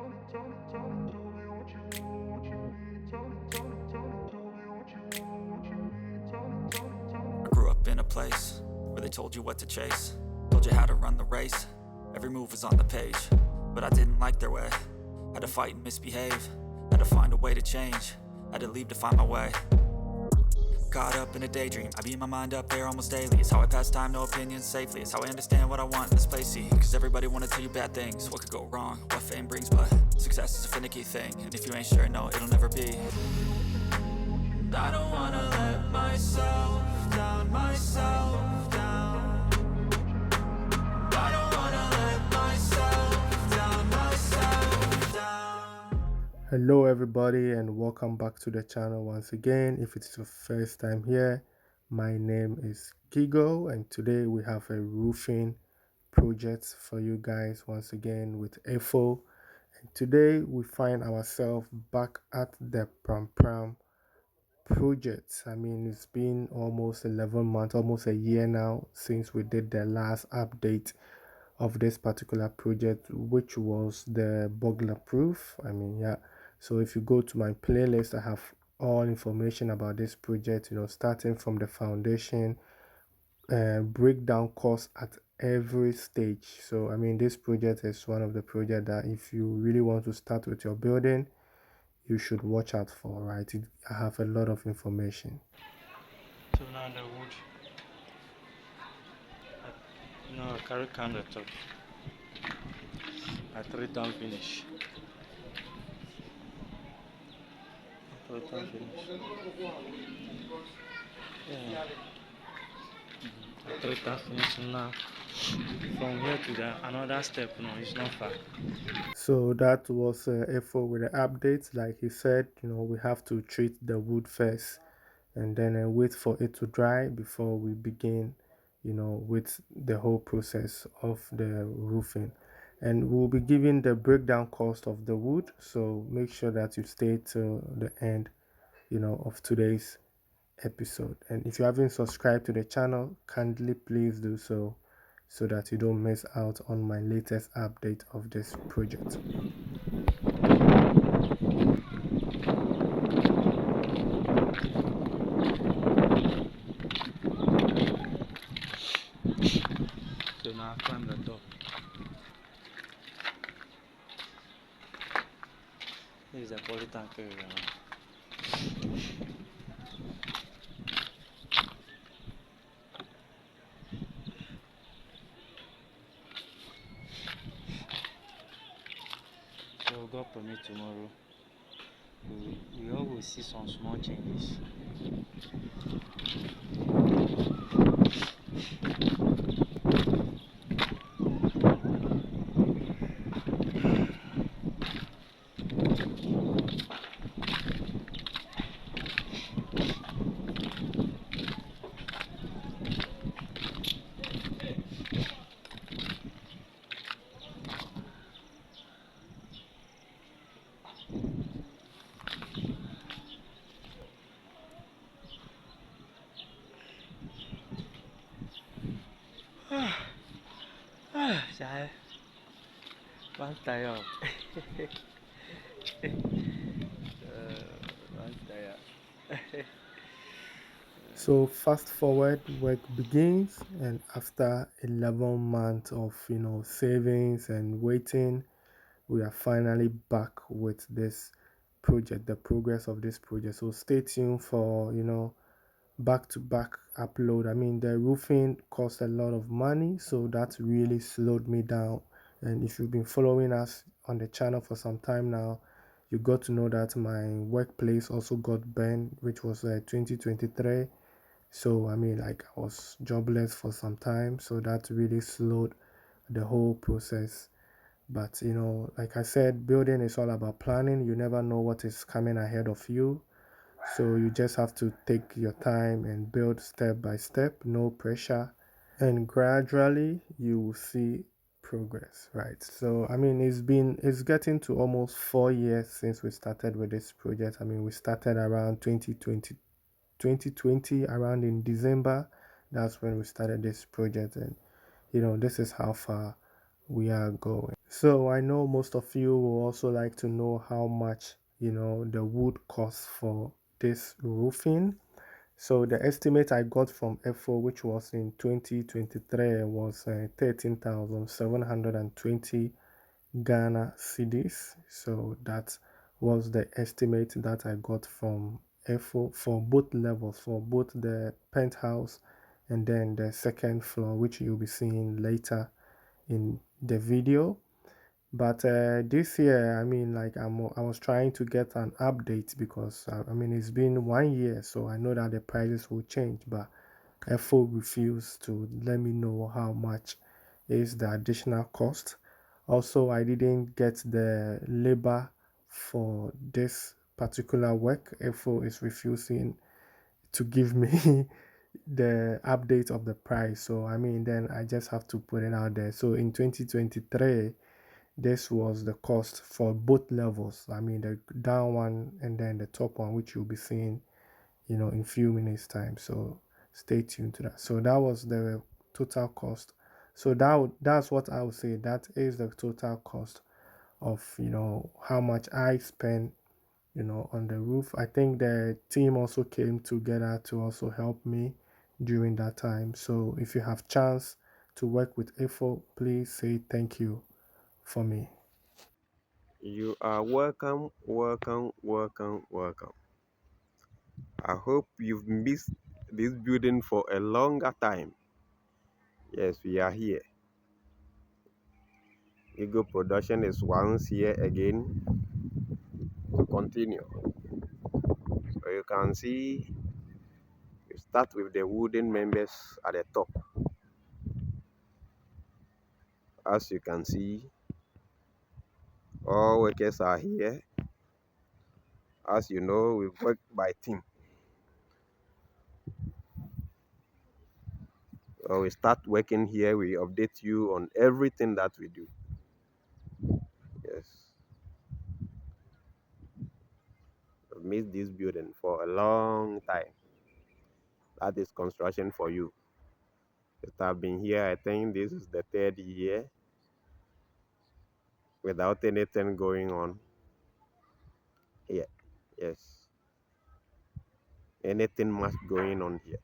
I grew up in a place where they told you what to chase, told you how to run the race. Every move was on the page, but I didn't like their way. Had to fight and misbehave, had to find a way to change, had to leave to find my way. Caught up in a daydream, I beat my mind up there almost daily. It's how I pass time, no opinions safely. It's how I understand what I want in this place, see. Cause everybody wanna tell you bad things, what could go wrong, what fame brings. But success is a finicky thing, and if you ain't sure, no, it'll never be. And I don't wanna let myself down, myself down. I don't wanna let myself down, myself down. Hello everybody and welcome back to the channel once again. If it's your first time here, my name is G.P.G and today we have a roofing project for you guys once again with FO. And today we find ourselves back at the Prampram project. I mean, it's been almost 11 months, almost a year now since we did the last update of this particular project, which was the burglar proof. I mean, yeah. So if you go to my playlist, I have all information about this project, starting from the foundation, breakdown costs at every stage. So I mean, this project is one of the projects that if you really want to start with your building, you should watch out for, right? I have a lot of information. So now the wood, I carry can the top. I throw it down finish. Throw it down finish. Yeah. I throw it down finish now. From here to the another step, no, it's not far. So that was FO with the updates. Like he said, we have to treat the wood first and then wait for it to dry before we begin, with the whole process of the roofing. And we'll be giving the breakdown cost of the wood. So make sure that you stay till the end, of today's episode. And if you haven't subscribed to the channel, kindly please do so that you don't miss out on my latest update of this project. So now I climb the top. This is a polytank area. So God permit tomorrow, we all will see some small changes. Chai, one tired. One tired. So fast forward, work begins, and after 11 months of savings and waiting, we are finally back with this project, the progress of this project. So stay tuned for back-to-back upload. I mean, the roofing cost a lot of money, so that really slowed me down. And if you've been following us on the channel for some time now, you got to know that my workplace also got burned, which was 2023. So I mean, like, I was jobless for some time, so that really slowed the whole process. But like I said, building is all about planning. You never know what is coming ahead of you, so you just have to take your time and build step by step, no pressure, and gradually you will see progress, right? So I mean, it's getting to almost 4 years since we started with this project. I mean, we started around 2020, around in December. That's when we started this project, and this is how far we are going. So I know most of you will also like to know how much, the wood costs for this roofing. So the estimate I got from FO, which was in 2023, was 13,720 Ghana cedis. So that was the estimate that I got from FO for both levels, for both the penthouse and then the second floor, which you'll be seeing later in the video. But this year, I mean, like I was trying to get an update because I mean it's been 1 year, so I know that the prices will change. But FO refused to let me know how much is the additional cost. Also, I didn't get the labor for this particular work. FO is refusing to give me the update of the price. So I mean, then I just have to put it out there. So in 2023, this was the cost for both levels. I mean, the down one and then the top one, which you'll be seeing, in few minutes time. So stay tuned to that. So that was the total cost. So that's what I would say. That is the total cost of, how much I spent, on the roof. I think the team also came together to also help me during that time. So if you have chance to work with AFO, please say thank you for me. You are welcome, welcome, welcome, welcome. I hope you've missed this building for a longer time. Yes, we are here. Ego production is once here again to continue. So you can see we start with the wooden members at the top. As you can see, all workers are here. As you know, we work by team. So we start working here, we update you on everything that we do. Yes. I've missed this building for a long time. That is construction for you. I've been here, I think this is the 3rd year without anything going on here. Yes, anything much going on here.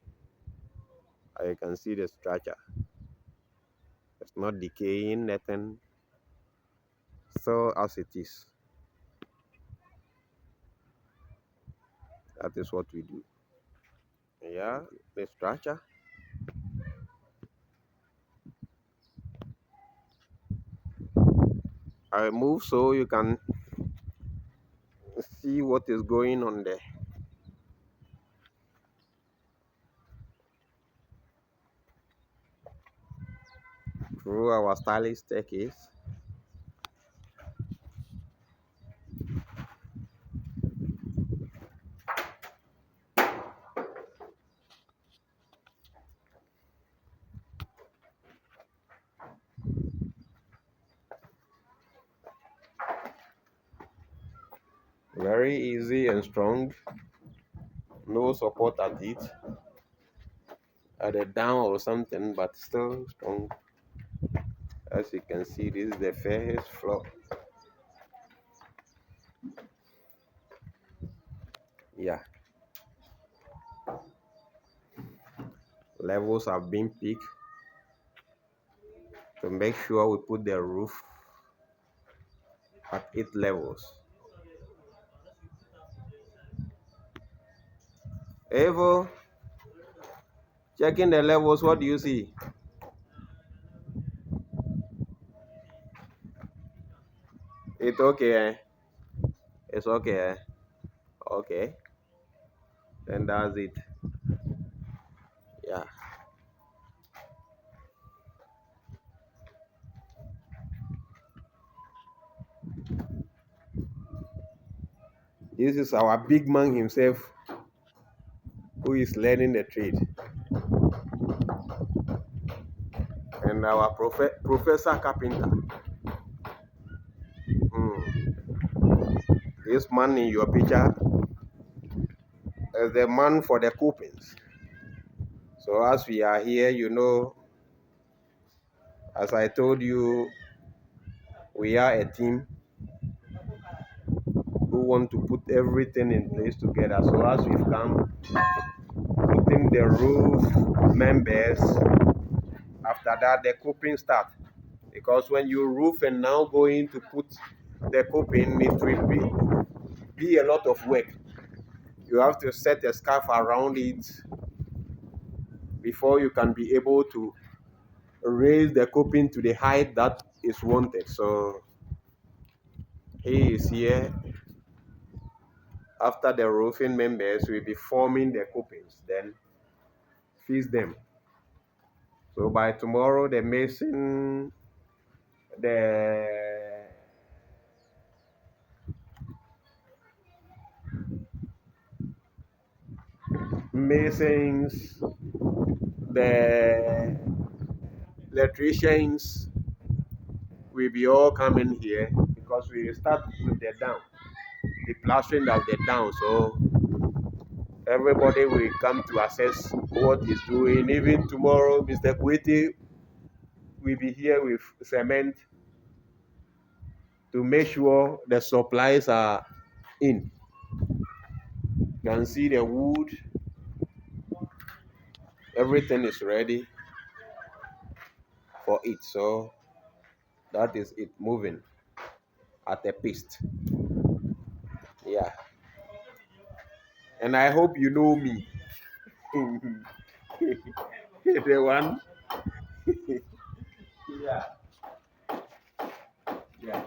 I can see the structure. It's not decaying, nothing. So as it is. That is what we do. Yeah, the structure. I move so you can see what is going on there. Through our stylish staircase. Very easy and strong. No support at it. At a down or something, but still strong. As you can see, this is the first floor. Yeah, levels have been picked to make sure we put the roof at 8 levels. Evo, checking the levels, what do you see? It's okay, eh? It's okay, eh? Okay, then that's it. Yeah, this is our big man himself who is learning the trade, and our professor carpenter. This man in your picture is the man for the copings. So as we are here, as I told you, we are a team who want to put everything in place together. So as we've come, putting the roof members, after that the coping start. Because when you roof and now going to put the coping, it will be a lot of work. You have to set a scarf around it before you can be able to raise the coping to the height that is wanted. So he is here. After the roofing members will be forming the copings, then fix them. So by tomorrow, the masons, the electricians will be all coming here because we start with the down, the plastering of the down. So everybody will come to assess what is doing. Even tomorrow, Mr. Kweti will be here with cement to make sure the supplies are in. You can see the wood, everything is ready for it. So that is it moving at a pace. Yeah. And I hope you know me. The one. Yeah. Yeah.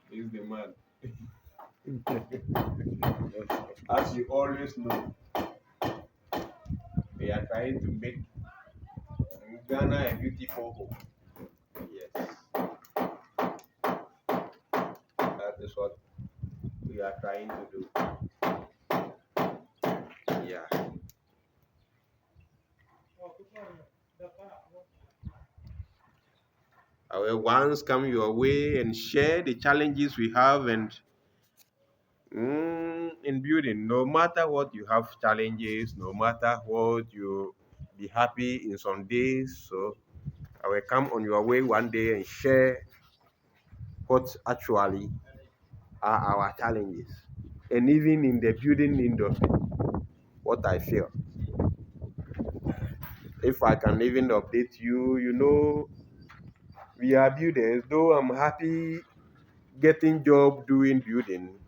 He's the man. As you always know, we are trying to make Ghana a beautiful home. Yes. That is what we are trying to do. Yeah. I will once come your way and share the challenges we have and in building. No matter what you have challenges, no matter what you be happy in some days. So I will come on your way one day and share what actually are our challenges. And even in the building industry, what I feel. If I can even update you, you know, we are builders, though I'm happy getting job doing building,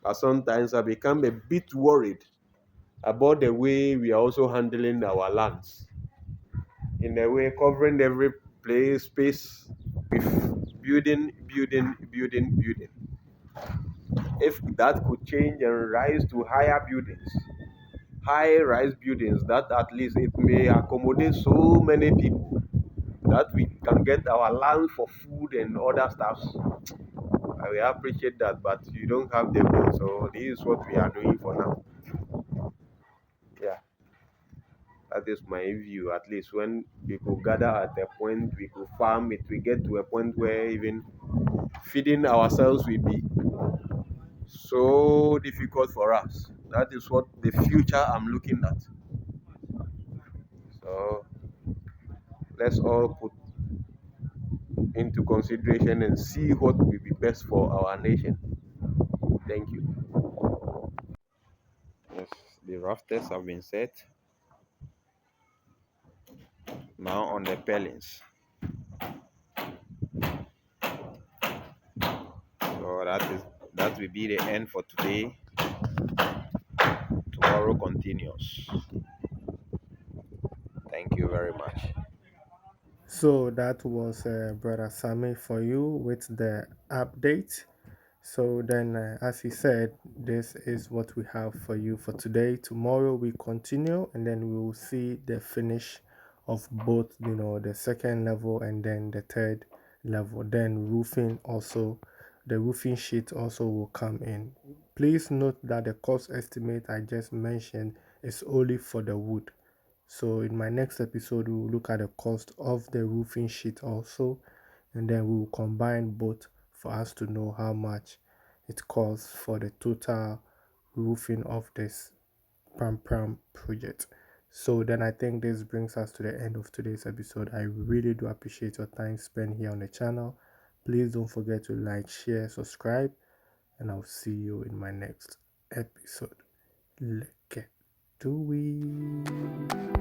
but sometimes I become a bit worried about the way we are also handling our lands. In a way, covering every place, space with building. If that could change and rise to higher buildings, high rise buildings, that at least it may accommodate so many people that we can get our land for food and other stuffs. I will appreciate that, but you don't have the will, so this is what we are doing for now. Yeah, that is my view. At least when we could gather at a point, we could farm it, we get to a point where even feeding ourselves will be so difficult for us. That is what the future I'm looking at. So let's all put into consideration and see what will be best for our nation. Thank you. Yes, the rafters have been set. Now on the palings. So that will be the end for today. Tomorrow continues. Thank you very much. So that was Brother Sammy for you with the update. So then, as he said, this is what we have for you for today. Tomorrow we continue, and then we will see the finish of both, the second level and then the third level. Then roofing also, the roofing sheet also will come in. Please note that the cost estimate I just mentioned is only for the wood. So in my next episode, we will look at the cost of the roofing sheet also, and then we will combine both for us to know how much it costs for the total roofing of this Prampram project. So then I think this brings us to the end of today's episode. I really do appreciate your time spent here on the channel. Please don't forget to like, share, subscribe, and I'll see you in my next episode. Let's get to it.